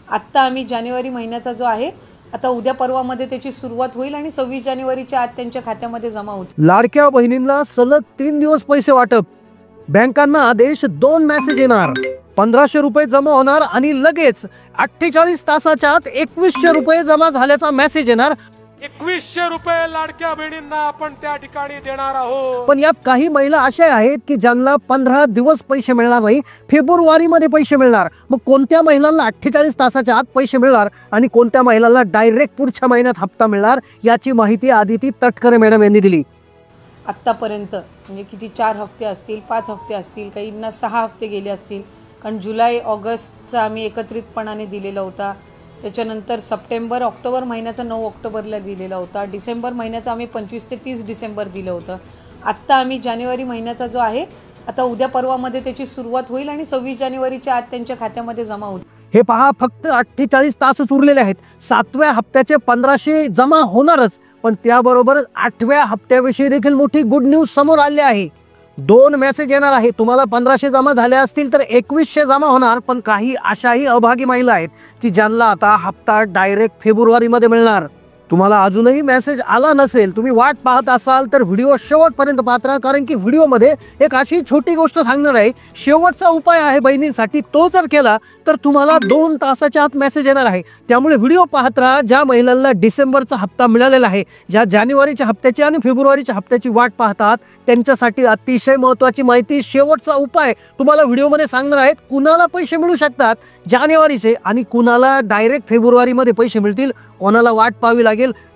आत्ता आम्ही जानेवारी महिन्याचा जो आहे आता उद्या परवामध्ये त्याची सुरुवात होईल आणि 26 जानेवारीच्या आत त्यांच्या खात्यामध्ये जमा होतील। लाडक्या बहिणींना सलग 3 दिवस पैसे वाटप, बँकांना आदेश, 2 मेसेज येणार, 1500 रुपये जमा होणार आणि लगेच 48 तासाच्या आत 2100 रुपये जमा झाल्याचा मेसेज येणार। 2100 रुपये लाडक्या बहिणींना आपण त्या ठिकाणी देणार आहोत। पण यात काही महिला अशा आहेत की ज्यांना 15 दिवस पैसे मिळणार नाही, फेब्रुवारी मध्ये पैसे मिळणार। मग कोणत्या महिलांना 48 तासाच्या आत पैसे मिळणार आणि कोणत्या महिलांना डायरेक्ट पुढच्या महिन्यात हप्ता मिळणार, याची माहिती आदिती तटकरे मॅडम यांनी दिली। आत्तापर्यंत म्हणजे किती 4 हफ्ते असतील, 5 हफ्ते असतील, काहींना 6 हफ्ते गेले असतील, कारण जुलै ऑगस्टचा आम्ही एकत्रितपणाने दिलेला होता। त्याच्यानंतर सप्टेंबर ऑक्टोबर महिन्याचा 9 ऑक्टोबरला दिलेला होता, डिसेंबर महिन्याचा आम्ही 25 ते 30 डिसेंबर दिलं होतं। आत्ता आम्ही जानेवारी महिन्याचा जो आहे आता उद्या परवामध्ये त्याची सुरुवात होईल आणि 26 जानेवारीच्या आत त्यांच्या खात्यामध्ये जमा होतील। हे पहा, फक्त 48 तासच उरलेले आहेत। 7व्या हप्त्याचे 1500 जमा होणारच, पण त्याबरोबर 8व्या हप्त्याविषयी देखील मोठी गुड न्यूज समोर आली आहे। 2 मेसेज येणार आहे। तुम्हाला 1500 जमा झाले असतील तर 2100 जमा होणार। पण काही अशाही अभागी महिला आहेत की ज्यांना आता हप्ता डायरेक्ट फेब्रुवारी मध्ये मिळणार। तुम्हाला अजूनही मेसेज आला नसेल, तुम्ही वाट पाहत असाल तर व्हिडिओ शेवटपर्यंत पाहत राहा, कारण की व्हिडिओमध्ये एक अशी छोटी गोष्ट सांगणार आहे, शेवटचा उपाय आहे बहिणींसाठी। तो जर केला तर तुम्हाला 2 तासाच्या आत मेसेज येणार आहे। त्यामुळे व्हिडिओ पाहत राहा। ज्या महिलांना डिसेंबरचा हप्ता मिळालेला आहे, ज्या जानेवारीच्या हप्त्याची आणि फेब्रुवारीच्या हप्त्याची वाट पाहतात, त्यांच्यासाठी अतिशय महत्त्वाची माहिती, शेवटचा उपाय तुम्हाला व्हिडिओमध्ये सांगणार आहेत। कुणाला पैसे मिळू शकतात जानेवारीचे आणि कुणाला डायरेक्ट फेब्रुवारीमध्ये पैसे मिळतील, कोणाला वाट पाहावी लागेल,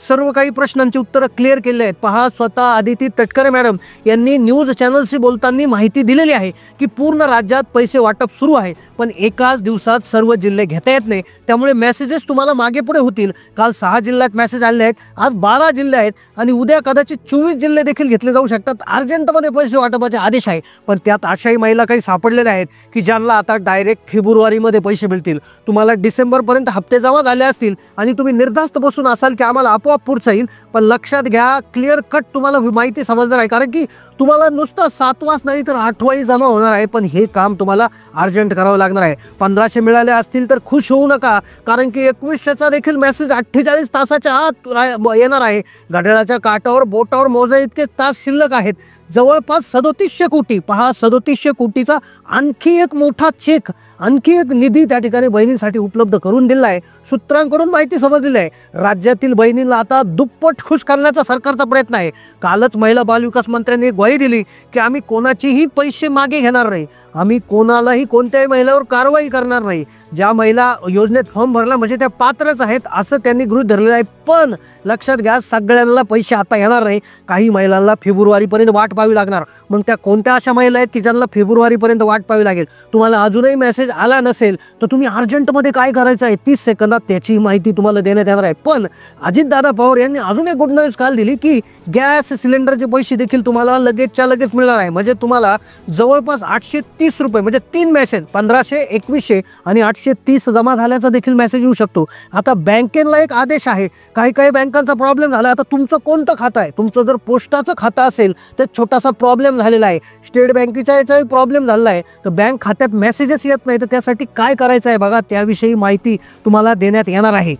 सर्व काही प्रश्नांची उत्तरं क्लिअर केले आहेत। पहा, स्वतः आदिती तटकरे मॅडम यांनी न्यूज चॅनलशी बोलताना माहिती दिलेली आहे की पूर्ण राज्यात पैसे वाटप सुरू आहे, पण एकाच दिवसात सर्व जिल्हे घेता येत नाही। त्यामुळे मेसेजेस तुम्हाला मागे पुढे होतील। काल 6 जिल्ह्यात मेसेज आले आहेत, आज 12 जिल्हे आहेत आणि उद्या कदाचित 24 जिल्हे देखील घेतले जाऊ शकतात। अर्जंटमध्ये पैसे वाटपाचे आदेश आहे, पण त्यात अशाही महिला काही सापडलेल्या आहेत की ज्यांना आता डायरेक्ट फेब्रुवारीमध्ये पैसे मिळतील। तुम्हाला डिसेंबरपर्यंत हप्ते जमा झाले असतील आणि तुम्ही निर्धास्त बसून असाल की आम्हाला आपोआप पुढचं येईल, पण लक्षात घ्या, क्लिअर कट तुम्हाला माहिती समजणार आहे, कारण की तुम्हाला नुसतं 7वाच नाही तर 8वाही जमा होणार आहे। पण हे काम तुम्हाला अर्जंट करावं लागणार आहे। 1500 मिळाले असतील तर खुश होऊ नका, कारण की 2100चा देखील मेसेज 48 तासाच्या आत येणार आहे। घड्याळाच्या काटावर बोटावर मोजा इतके तास शिल्लक आहेत। जवळपास 3700 कोटी, पहा 3700 कोटीचा आणखी एक मोठा चेक, आणखी एक निधी त्या ठिकाणी बहिणींसाठी उपलब्ध करून दिला आहे। सूत्रांकडून माहिती समजलेली आहे, राज्यातील बहिणींना आता दुप्पट खुश करण्याचा सरकारचा प्रयत्न आहे। कालच महिला बालविकास मंत्र्यांनी ग्वाही दिली की आम्ही कोणाचेही पैसे मागे घेणार नाही, आम्ही कोणालाही कोणत्याही महिलावर कारवाई करणार नाही। ज्या महिला योजनेत फॉर्म भरला म्हणजे त्या पात्रच आहेत असं त्यांनी गृहीत धरलेलं आहे। पण लक्षात घ्या, सगळ्यांना पैसे आता येणार नाही, काही महिलांना फेब्रुवारीपर्यंत वाट पाहावी लागणार। मग त्या कोणत्या अशा महिला आहेत की ज्यांना फेब्रुवारीपर्यंत वाट पाहावी लागेल? तुम्हाला अजूनही मेसेज आला नसेल तर तुम्ही अर्जंटमध्ये काय करायचं आहे 30 सेकंदात त्याची माहिती तुम्हाला देण्यात येणार आहे। पण अजितदादा पवार यांनी अजून एक गुड न्यूज काल दिली की गॅस सिलेंडरचे पैसे देखील तुम्हाला लगेचच्या लगेच मिळणार आहे। म्हणजे तुम्हाला जवळपास 830 रुपये, म्हणजे 3 मेसेज 1500, 2100 आणि 830 जमा झाल्याचा देखील मेसेज येऊ शकतो। आता बँकेला एक आदेश आहे, काही काही बँकांचा प्रॉब्लेम झाला। आता तुमचं कोणतं खातं आहे? तुमचं जर पोस्टाचं खातं असेल तर छोटासा प्रॉब्लेम झालेला आहे, स्टेट बँकेच्या याचाही प्रॉब्लेम झालेला आहे, तर बँक खात्यात मेसेजेस येत नाही, तर त्यासाठी काय करायचं आहे बघा, त्याविषयी माहिती तुम्हाला देण्यात येणार आहे।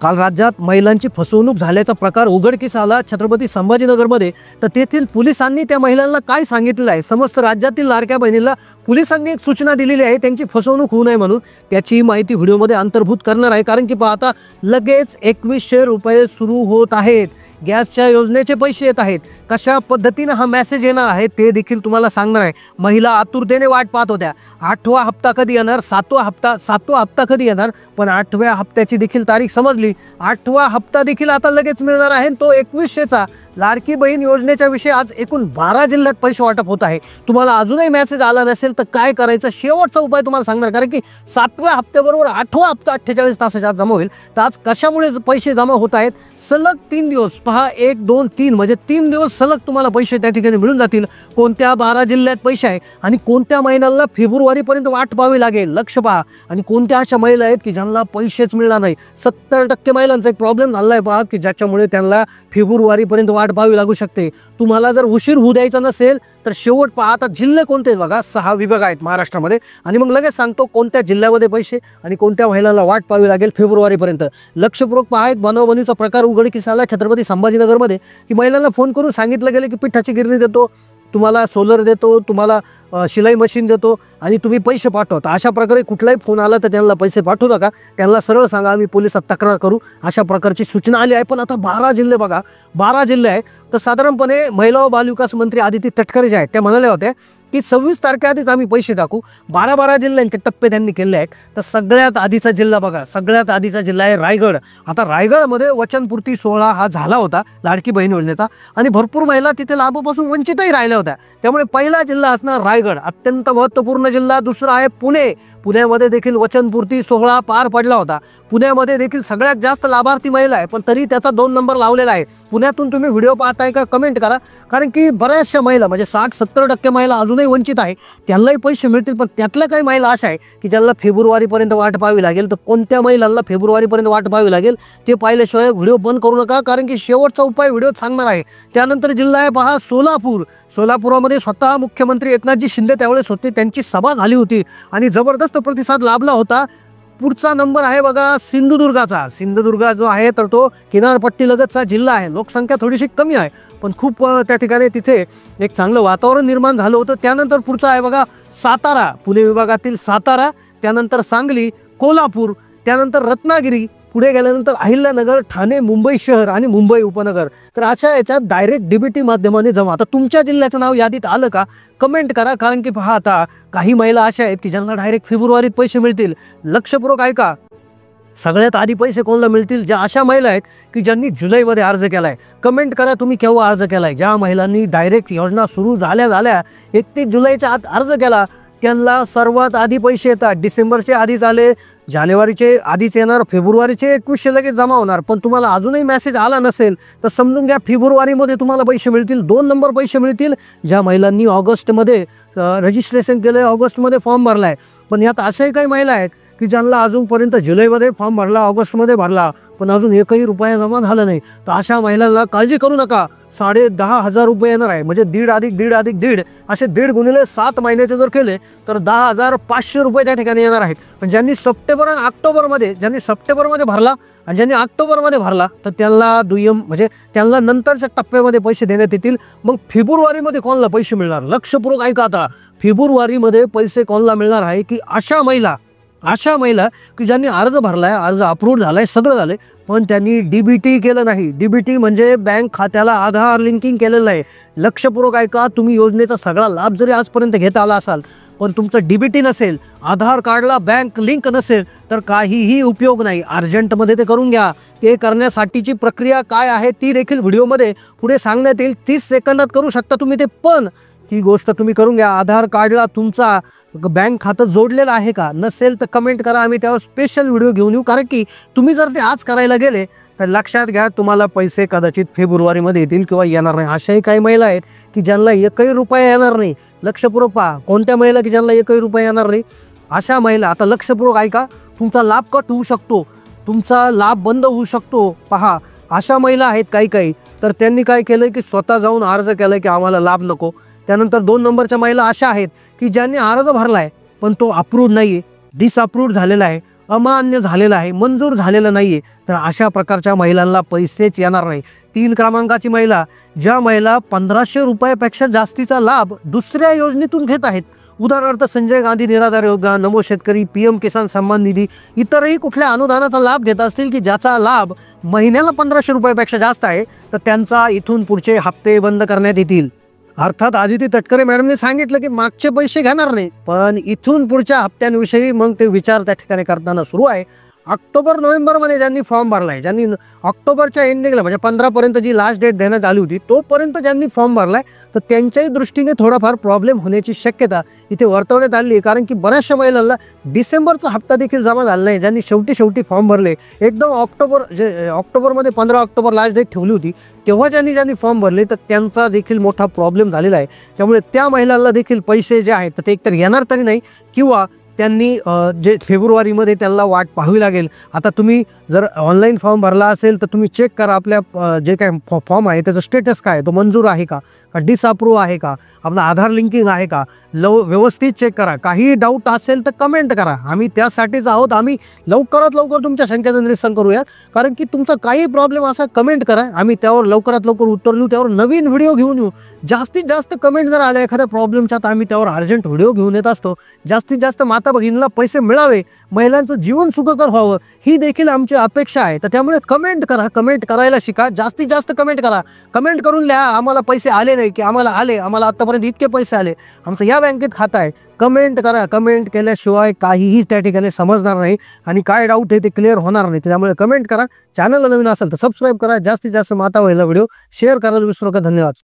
काल राज्यात महिलांची फसवणूक झाल्याचा प्रकार उघडकीस आला छत्रपती संभाजीनगरमध्ये, तर तेथील पोलिसांनी त्या महिलांना काय सांगितलं आहे, समस्त राज्यातील लाडक्या बहिणींना पोलिसांनी एक सूचना दिलेली आहे त्यांची फसवणूक होऊ नये म्हणून, त्याची माहिती व्हिडिओमध्ये अंतर्भूत करणार आहे। कारण की पाहता लगेच 2100 रुपये सुरू होत आहेत, गॅसच्या योजनेचे पैसे येत आहेत, कशा पद्धतीने हा मेसेज येणार आहे ते देखील तुम्हाला सांगणार आहे। महिला आतुरतेने वाट पाहत होत्या, 8वा हप्ता कधी येणार, 7वा हप्ता कधी येणार, पण 8व्या हप्त्याची देखील तारीख समजली। 8वा हप्ता देखील आता लगेच मिळणार आहे, तो 2100चा। लाडकी बहीण योजनेच्या विषयी आज एकूण 12 जिल्ह्यात पैसे वाटप होत आहे। तुम्हाला अजूनही मेसेज आला नसेल तर काय करायचं, शेवटचा उपाय तुम्हाला सांगणार, कारण की 7व्या हप्त्याबरोबर 8वा हप्ता 48 तासाच्या आत जमा होईल। तर आज कशामुळे पैसे जमा होत आहेत, सलग 3 दिवस, पहा 1, 2, 3 म्हणजे 3 दिवस सलग तुम्हाला पैसे त्या ठिकाणी मिळून जातील। कोणत्या 12 जिल्ह्यात पैसे आहे आणि कोणत्या महिन्याला फेब्रुवारीपर्यंत वाट पाहावी लागेल, लक्ष पहा। आणि कोणत्या अशा महिला आहेत की ज्यांना पैसेच मिळणार नाही। 70% महिलांचा एक प्रॉब्लेम झाला आहे पहा, की ज्याच्यामुळे त्यांना फेब्रुवारीपर्यंत वाट पाहावी लागू शकते. तुम्हाला जर उशीर होऊ द्यायचा नसेल तर शेवट पहा. आता जिल्हे कोणते बघा, 6 विभाग आहेत महाराष्ट्रामध्ये आणि मग लगेच सांगतो कोणत्या जिल्ह्यामध्ये पैसे आणि कोणत्या महिलांना वाट पाहावी लागेल फेब्रुवारीपर्यंत. लक्षपूर्वक पहा, एक बनवबनीचा प्रकार उघडकीस आला छत्रपती संभाजीनगरमध्ये की महिलांना फोन करून सांगितलं गेलं की पिठाची गिरणी देतो, तुम्हाला सोलर देतो, तुम्हाला शिलाई मशीन देतो आणि तुम्ही पैसे पाठवता. अशा प्रकारे कुठलाही फोन आला तर त्यांना पैसे पाठवू नका. त्यांना सरळ सांगा आम्ही पोलिसात तक्रार करू. अशा प्रकारची सूचना आली आहे. पण आता 12 जिल्हे बघा, 12 जिल्हे आहे. तर साधारणपणे महिला व बालविकास मंत्री आदिती तटकरे जे आहेत त्या म्हणाल्या होत्या की 26 तारखेआधीच आम्ही पैसे टाकू. 12 जिल्ह्यांचे टप्पे त्यांनी केले आहेत. तर सगळ्यात आधीचा जिल्हा बघा, सगळ्यात आधीचा जिल्हा आहे रायगड. आता रायगडमध्ये वचनपूर्ती सोहळा हा झाला होता लाडकी बहीण योजनेचा आणि भरपूर महिला तिथे लाभापासून वंचितही राहिल्या होत्या. त्यामुळे पहिला जिल्हा असणार रायगड, अत्यंत महत्त्वपूर्ण जिल्हा. दुसरा आहे पुणे. पुण्यामध्ये देखील वचनपूर्ती सोहळा पार पडला होता. पुण्यामध्ये देखील सगळ्यात जास्त लाभार्थी महिला आहे, पण तरी त्याचा 2 नंबर लावलेला आहे. पुण्यातून तुम्ही व्हिडिओ पाहताय का कमेंट करा, कारण की बऱ्याचशा महिला म्हणजे 60-70% महिला अजूनही वंचित आहे. त्यांनाही पैसे मिळतील, पण त्यातल्या काही महिला अशा आहे की ज्यांना फेब्रुवारीपर्यंत वाट पाहावी लागेल. तर कोणत्या महिलांना फेब्रुवारीपर्यंत वाट पाहावी लागेल ते पाहिल्याशिवाय व्हिडिओ बंद करू नका, कारण की शेवटचा उपाय व्हिडिओत सांगणार आहे. त्यानंतर जिल्हा आहे पहा सोलापूर. सोलापुरामध्ये स्वतः मुख्यमंत्री एकनाथजी शिंदे त्यावेळेस होते, त्यांची सभा झाली होती आणि जबरदस्त प्रतिसाद लाभला होता. पुढचा नंबर आहे बघा सिंधुदुर्गाचा. सिंधुदुर्ग जो आहे तर तो किनारपट्टीलगतचा जिल्हा आहे. लोकसंख्या थोडीशी कमी आहे, पण खूप त्या ठिकाणी तिथे एक चांगलं वातावरण निर्माण झालं होतं. त्यानंतर पुढचा आहे बघा सातारा, पुणे विभागातील सातारा. त्यानंतर सांगली, कोल्हापूर, त्यानंतर रत्नागिरी, पुढे गेल्यानंतर अहिल्यानगर, ठाणे, मुंबई शहर आणि मुंबई उपनगर. तर अशा याच्यात डायरेक्ट डीबीटी माध्यमाने जमा. आता तुमच्या जिल्ह्याचं नाव यादीत आलं का कमेंट करा, कारण की पहा आता काही महिला अशा आहेत की ज्यांना डायरेक्ट फेब्रुवारीत पैसे मिळतील. लक्षपूर्वक ऐका, सगळ्यात आधी पैसे कोणाला मिळतील? ज्या अशा महिला आहेत की ज्यांनी जुलैमध्ये अर्ज केला आहे. कमेंट करा तुम्ही केव्हा अर्ज केला आहे. ज्या महिलांनी डायरेक्ट योजना सुरू झाल्या 31 जुलैच्या आत अर्ज केला त्यांना सर्वात आधी पैसे येतात. डिसेंबरचे आधीच आले, जानेवारीचे आधीच येणार, फेब्रुवारीचे 21 लगेच जमा होणार. पण तुम्हाला अजूनही मेसेज आला नसेल तर समजून घ्या फेब्रुवारीमध्ये तुम्हाला पैसे मिळतील. 2 नंबर पैसे मिळतील ज्या महिलांनी ऑगस्टमध्ये रजिस्ट्रेशन केलं आहे, ऑगस्टमध्ये फॉर्म भरला आहे. पण यात अशाही काही महिला आहेत की ज्यांना अजूनपर्यंत जुलैमध्ये फॉर्म भरला, ऑगस्टमध्ये भरला, पण अजून 1ही रुपया जमा झाला नाही. तर अशा महिलांना काळजी करू नका. 10,500 रुपये येणार आहे. म्हणजे 1.5 असे 1.5 गुणिले 7 महिन्याचे जर केले तर 10,500 रुपये त्या ठिकाणी येणार आहेत. पण ज्यांनी सप्टेंबर आणि ऑक्टोबरमध्ये भरला आणि ज्यांनी ऑक्टोबरमध्ये भरला तर त्यांना दुय्यम म्हणजे त्यांना नंतरच्या टप्प्यामध्ये पैसे देण्यात येतील. मग फेब्रुवारीमध्ये कोणाला पैसे मिळणार? लक्षपूर्वक ऐका आता, फेब्रुवारीमध्ये पैसे कोणाला मिळणार आहे की अशा महिला की ज्यांनी अर्ज भरलाय, अर्ज अप्रूव्ह झालाय, सगळं झालंय, पण त्यांनी डीबीटी केलं नाही. डीबीटी म्हणजे बँक खात्याला आधार लिंकिंग केलेलं आहे. लक्षपूर्वक ऐका, तुम्ही योजनेचा सगळा लाभ जरी आजपर्यंत घेता आला असाल पण तुमचं डीबीटी नसेल, आधार कार्डला बँक लिंक नसेल तर काहीही उपयोग नाही. अर्जंटमध्ये ते करून घ्या. ते करण्यासाठीची प्रक्रिया काय आहे ती देखील व्हिडिओमध्ये पुढे सांगण्यात येईल. 30 सेकंदात करू शकता तुम्ही ते, पण ती गोष्ट तुम्ही करून घ्या. आधार कार्डला तुमचा बँक खातं जोडलेलं आहे का? नसेल तर कमेंट करा, आम्ही त्यावर स्पेशल व्हिडिओ घेऊन येऊ. कारण की तुम्ही जर ते आज करायला गेले तर लक्षात घ्या तुम्हाला पैसे कदाचित फेब्रुवारीमध्ये येतील किंवा येणार नाही. अशाही काही महिला आहेत की ज्यांना 1ही रुपया येणार नाही. लक्षपूर्वक पहा, कोणत्या महिला की ज्यांना 1ही रुपया येणार नाही अशा महिला. आता लक्षपूर्वक ऐका, तुमचा लाभ कट होऊ शकतो, तुमचा लाभ बंद होऊ शकतो. पहा, अशा महिला आहेत काही तर त्यांनी काय केलं की स्वतः जाऊन अर्ज केला की आम्हाला लाभ नको. त्यानंतर 2 नंबरच्या महिला अशा आहेत की ज्यांनी अर्ज भरला आहे पण तो अप्रूव्ह नाही आहे, डिसअप्रूव्ह झालेला आहे, अमान्य झालेला आहे, मंजूर झालेला नाही आहे. तर अशा प्रकारच्या महिलांना पैसेच येणार नाही. 3 क्रमांकाची महिला, ज्या महिला 1500 रुपयापेक्षा जास्तीचा लाभ दुसऱ्या योजनेतून घेत आहेत, उदाहरणार्थ संजय गांधी निराधार योजना, नमो शेतकरी, PM किसान सन्मान निधी, इतरही कुठल्या अनुदानाचा लाभ घेत असतील की ज्याचा लाभ महिन्याला 1500 रुपयापेक्षा जास्त आहे तर त्यांचा इथून पुढचे हप्ते बंद करण्यात येतील. अर्थात आदिती तटकरे मॅडमने सांगितलं की मागचे पैसे घेणार नाही, पण इथून पुढच्या हप्त्यांविषयी मग ते विचार त्या ठिकाणी करताना सुरू आहे. ऑक्टोबर-नोव्हेंबरमध्ये ज्यांनी फॉर्म भरला आहे, ज्यांनी ऑक्टोबरच्या एंडिंगला म्हणजे 15पर्यंत जी लास्ट डेट देण्यात आली होती तोपर्यंत ज्यांनी फॉर्म भरला आहे तर त्यांच्याही दृष्टीने थोडाफार प्रॉब्लेम होण्याची शक्यता इथे वर्तवण्यात आली आहे. कारण की बऱ्याचशा महिलांना डिसेंबरचा हप्ता देखील जमा झाला नाही. ज्यांनी शेवटी फॉर्म भरले एकदम ऑक्टोबरमध्ये 15 ऑक्टोबर लास्ट डेट ठेवली होती तेव्हा ज्यांनी फॉर्म भरले तर त्यांचा देखील मोठा प्रॉब्लेम झालेला आहे. त्यामुळे त्या महिलांना देखील पैसे जे आहेत तर ते एकतर येणार तरी नाही किंवा त्यांनी जे फेब्रुवारीमध्ये त्यांना वाट पाहावी लागेल. आता तुम्ही जर ऑनलाईन फॉर्म भरला असेल तर तुम्ही चेक करा आपल्या जे काय फॉर्म आहे त्याचं स्टेटस काय आहे, तो मंजूर आहे का डिसअप्रूव्ह आहे का, आपला आधार लिंकिंग आहे का, व्यवस्थित चेक करा. काही डाऊट असेल तर कमेंट करा, आम्ही त्यासाठीच आहोत. आम्ही लवकरात लवकर तुमच्या शंकेचं निरसन करूयात. कारण की तुमचा काही प्रॉब्लेम असा कमेंट करा, आम्ही त्यावर लवकरात लवकर उत्तर देऊ, त्यावर नवीन व्हिडिओ घेऊन येऊ. जास्तीत जास्त कमेंट जर आल्या एखाद्या प्रॉब्लेमच्या तर आम्ही त्यावर अर्जंट व्हिडिओ घेऊन येत असतो. जास्तीत जास्त माता भगिनीला पैसे मिळावे, महिलांचं जीवन सुखकर व्हावं ही देखील आमची अपेक्षा आहे. तर त्यामुळे कमेंट करा, कमेंट करायला शिका, जास्तीत जास्त कमेंट करा. कमेंट करून लिहा आम्हाला पैसे आले नाही की आम्हाला आले, आम्हाला आत्तापर्यंत इतके पैसे आले, आमचं या बँकेत खातं आहे. कमेंट करा. कमेंट केल्याशिवाय काहीही त्या ठिकाणी समजणार नाही आणि काय डाऊट आहे ते क्लिअर होणार नाही. त्यामुळे कमेंट करा. चॅनलला नवीन असेल तर सबस्क्राईब करा. जास्तीत जास्त माता महिला व्हिडिओ शेअर करायला विसरू नका. धन्यवाद.